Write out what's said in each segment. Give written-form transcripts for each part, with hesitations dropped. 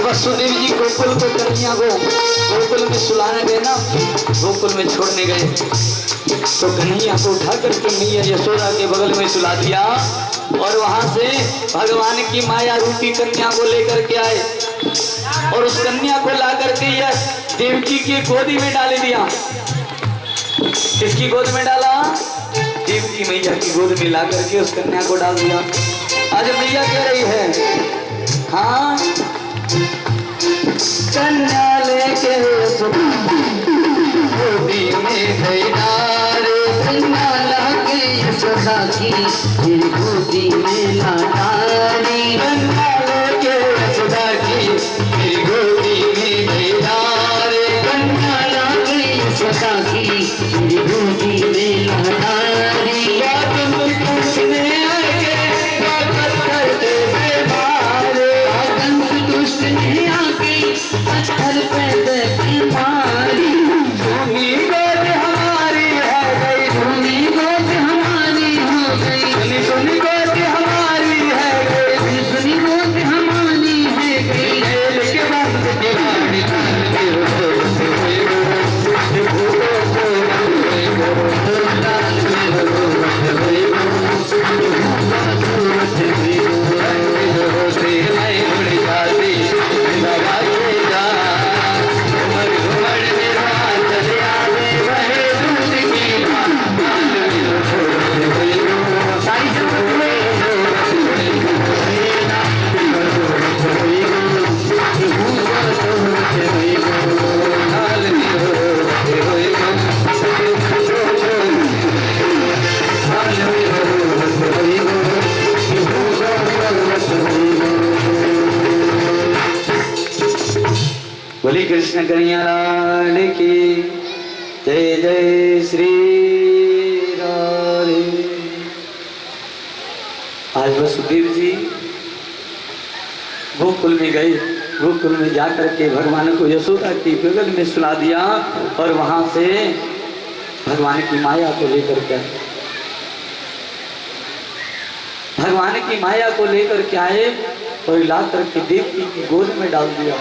वसुदेव जी गोकुल को कन्या को गोकुल में सुलाने गए ना, गोकुल में छोड़ने गए तो कन्हैया को उठा करके मैया यशोदा के बगल में सुला दिया और वहां से भगवान की माया रूपी कन्या को लेकर के आए और उस कन्या को ला करके यह देवकी की गोदी में डाल दिया। किसकी गोद में डाला? देवकी मैया की गोद में ला करके उस कन्या को डाल दिया। आज मैया कह रही है, हाँ कन्या लेके गोदी में गया रे, कन्या लाके यशोदा की गोदी में लाना रे, कन्या लेके यशोदा की गोदी में गया रे, कन्या लाके यशोदा की गोदी में लाना रे। बात पूछने आके बात करते बेमारे, दुष्ट नहीं आके पत्थर पे देखे मारी, भूमि गोद हमारी है गई, भूमि गोद हमारी हो गई, सुनी सुनी गोद हमारी है गई, सुनी गोद हमारी है गई। जेल के बाद दीवानी बोली कृष्ण कन्हैया लाल की जय जय श्री राधे। आज वसुदेव जी गोकुल में गए, गोकुल में जाकर के भगवान को यशोदा की बगल में सुला दिया और वहां से भगवान की माया को लेकर के भगवान की माया को लेकर के आए और ला करके देवकी की गोद में डाल दिया।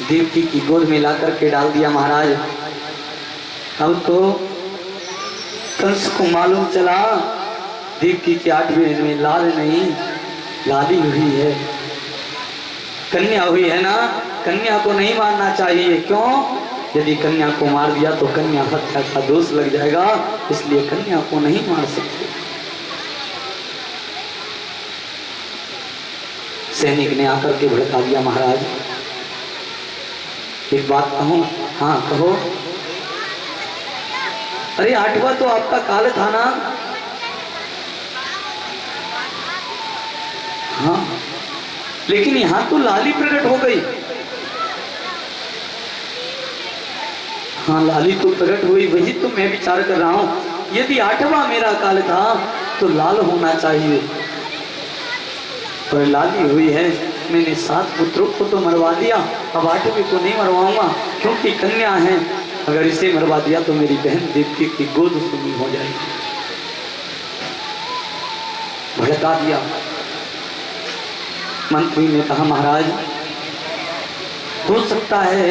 देवकी की गोद में ला करके डाल दिया महाराज। अब तो कंस को मालूम चला देवकी के 8वें दिन में लाल नहीं लाली हुई है, कन्या हुई है ना। कन्या को नहीं मारना चाहिए, क्यों? यदि कन्या को मार दिया तो कन्या हत्या का दोष लग जाएगा, इसलिए कन्या को नहीं मार सकते। सैनिक ने आकर के भड़का दिया, महाराज एक बात कहूं? हाँ कहो। अरे 8वां तो आपका काल था ना? हाँ, लेकिन यहां तो लाली प्रकट हो गई। हाँ लाली तो प्रकट हुई, वही तो मैं विचार कर रहा हूं। यदि 8वां मेरा काल था तो लाल होना चाहिए, पर लाली हुई है। मैंने 7 पुत्रों को तो मरवा दिया, अब 8वें को नहीं मरवाऊंगा क्योंकि कन्या है। अगर इसे मरवा दिया तो मेरी बहन देवकी की गोद सुनी हो जाएगी। भड़का दिया। मंत्री ने कहा महाराज हो सकता है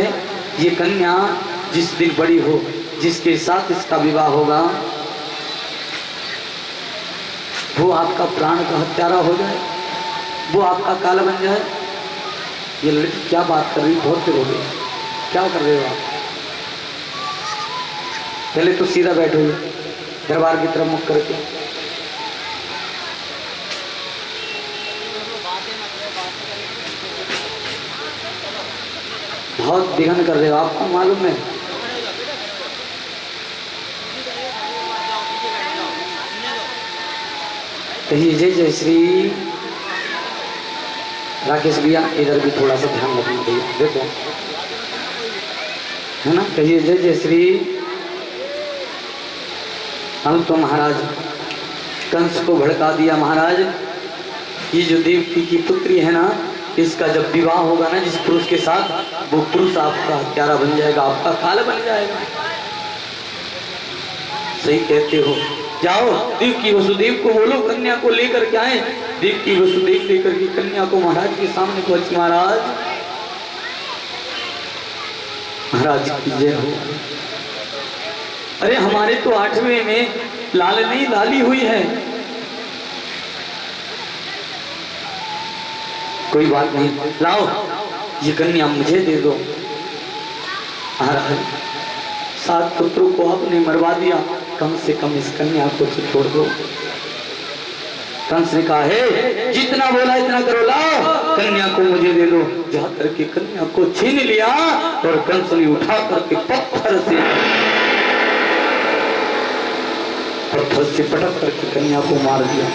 ये कन्या जिस दिन बड़ी हो, जिसके साथ इसका विवाह होगा, वो आपका प्राण का हत्यारा हो जाए, वो आपका काल बन जाए। ये लड़की क्या बात कर रही, बहुत देर हो गई, क्या कर रहे हो आप? पहले तो सीधा बैठो दरबार की तरफ मुख करके। बहुत विघन कर रहे हो, आपको मालूम है। कहिए जय जय श्री। राकेश भैया इधर भी थोड़ा सा ध्यान रखना भैया, देखो है ना। कहिए जय जय श्री। हम तो महाराज कंस को भड़का दिया महाराज। ये जो देवकी की पुत्री है ना, इसका जब विवाह होगा ना जिस पुरुष के साथ, वो पुरुष आपका हत्यारा बन जाएगा, आपका काल बन जाएगा। सही कहते हो। जाओ देवकी वसुदेव को बोलो कन्या को लेकर के आए। देवकी वसुदेव लेकर के कन्या को महाराज के सामने पहुंची। महाराज महाराज की जय हो। अरे हमारे तो 8वें में लाल नहीं लाली हुई है। कोई बात नहीं, लाओ ये कन्या मुझे दे दो। महाराज 7 पुत्रों को आपने मरवा दिया, कम से कम इस कन्या को तो छोड़ दो। कंस ने कहा है जितना बोला इतना करो, लाओ कन्या को मुझे दे दो। जाकर के कन्या को छीन लिया और कंस ने उठा करके पत्थर से पटक करके कन्या को मार दिया।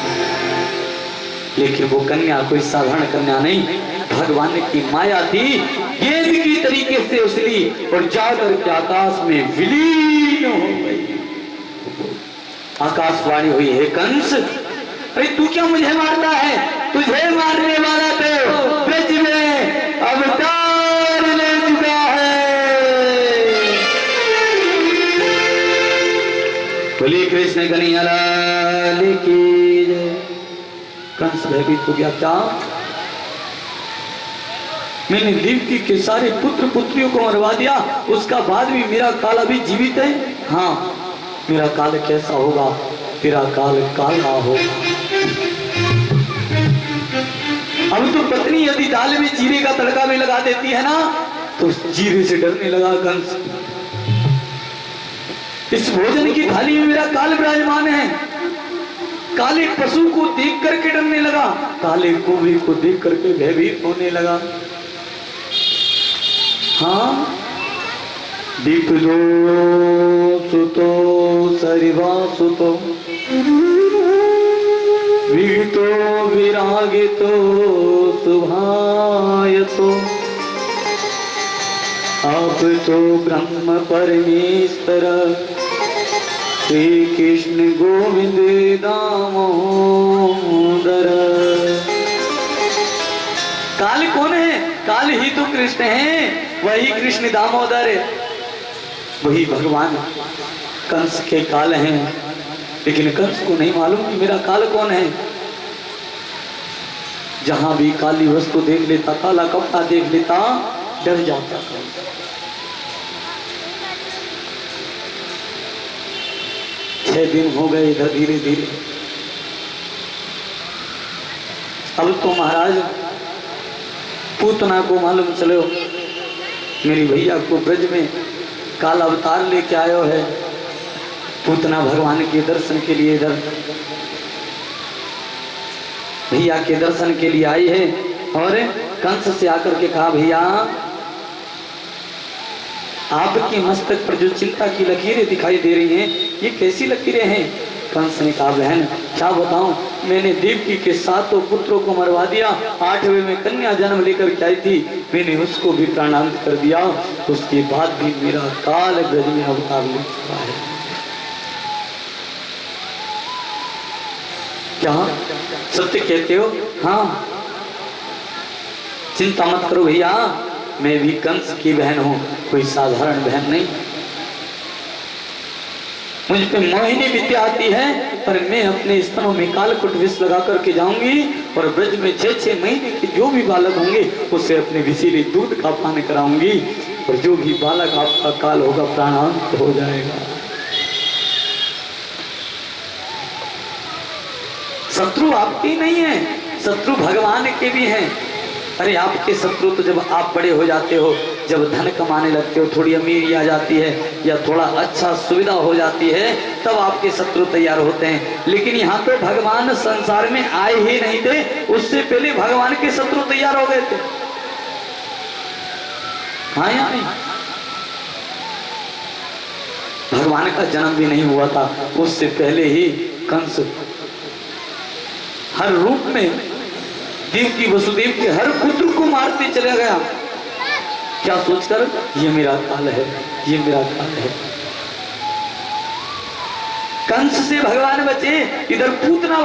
लेकिन वो कन्या कोई साधारण कन्या नहीं, भगवान की माया थी। गेंद की तरीके से उछली और जाकर के आकाश में विलीन हो गई। आकाशवाणी हुई, हे कंस, अरे तू क्या मुझे मारता है? तुझे मारने वाला तो ब्रज में अवतार ले चुका है। बोलिए कृष्ण कन्हैया लाल की जय। कंस भयभीत हो गया। क्या मैंने देवकी के सारे पुत्र पुत्रियों को मरवा दिया, उसका बाद भी मेरा काल अभी जीवित है? हाँ, मेरा काल कैसा होगा? तेरा काल काला होगा। अब तो पत्नी यदि दाल में जीरे का तड़का में लगा देती है ना, तो जीरे से डरने लगा कंस। इस भोजन की थाली में मेरा काल विराजमान है। काले पशु को देख करके डरने लगा, काले कौवे को देख करके भयभीत होने लगा। हाँ, दीप दो सुतो सरिवा सुतो विगतो विरागितो शुभायतो आप तो ब्रह्म परमेश्वर श्री कृष्ण गोविंद दामोदर। काल कौन है? काल ही तो कृष्ण है, वही कृष्ण दामोदर, वही भगवान कंस के काल हैं। लेकिन कंस को नहीं मालूम कि मेरा काल कौन है। जहां भी काली वस्तु देख लेता, काला कपड़ा देख लेता, डर जाता। 6 दिन हो गए इधर धीरे धीरे। अब तो महाराज पूतना को मालूम चलो मेरी भैया को ब्रज में काल अवतार लेके आयो है। पूतना भगवान के दर्शन के लिए इधर भैया के दर्शन के लिए आई है। और कंस से आकर के कहा, भैया आपके मस्तक पर जो चिंता की लकीरें दिखाई दे रही हैं, ये कैसी लकीरें हैं? कंस ने कहा, बहन क्या बताऊं, मैंने देवकी के 7 पुत्रों को मरवा दिया। 8वें में कन्या जन्म लेकर के आई थी, मैंने उसको भी प्राणांत कर दिया। उसके बाद भी मेरा काल ब्रज में अवतार ले चुका है। क्या सत्य कहते हो? हाँ, चिंता मत करो भैया, मैं भी कंस की बहन हूं, कोई साधारण बहन नहीं। मुझ पे मोहिनी विद्या आती है, पर मैं अपने स्तनों में कालकुट विष लगा करके जाऊंगी और ब्रज में 6-6 महीने के जो भी बालक होंगे उससे अपने विषीले दूध का पान कराऊंगी, और जो भी बालक आपका काल होगा प्राणांत हो जाएगा। शत्रु आपके नहीं है, शत्रु भगवान के भी हैं। अरे आपके शत्रु तो जब आप बड़े हो जाते हो, जब धन कमाने लगते हो, थोड़ी अमीरी आ जाती है या थोड़ा अच्छा सुविधा हो जाती है, तब आपके शत्रु तैयार होते हैं। लेकिन यहाँ तो भगवान संसार में आए ही नहीं थे, उससे पहले भगवान के शत्रु तैयार हो गए थे। हाँ या नहीं? भगवान का जन्म भी नहीं हुआ था, उससे पहले ही कंस हर रूप में देवकी वसुदेव के हर पुत्र को मारते चला गया। क्या सोचकर? ये मेरा काल है, ये मेरा काल है। कंस से भगवान बचे, इधर पूतना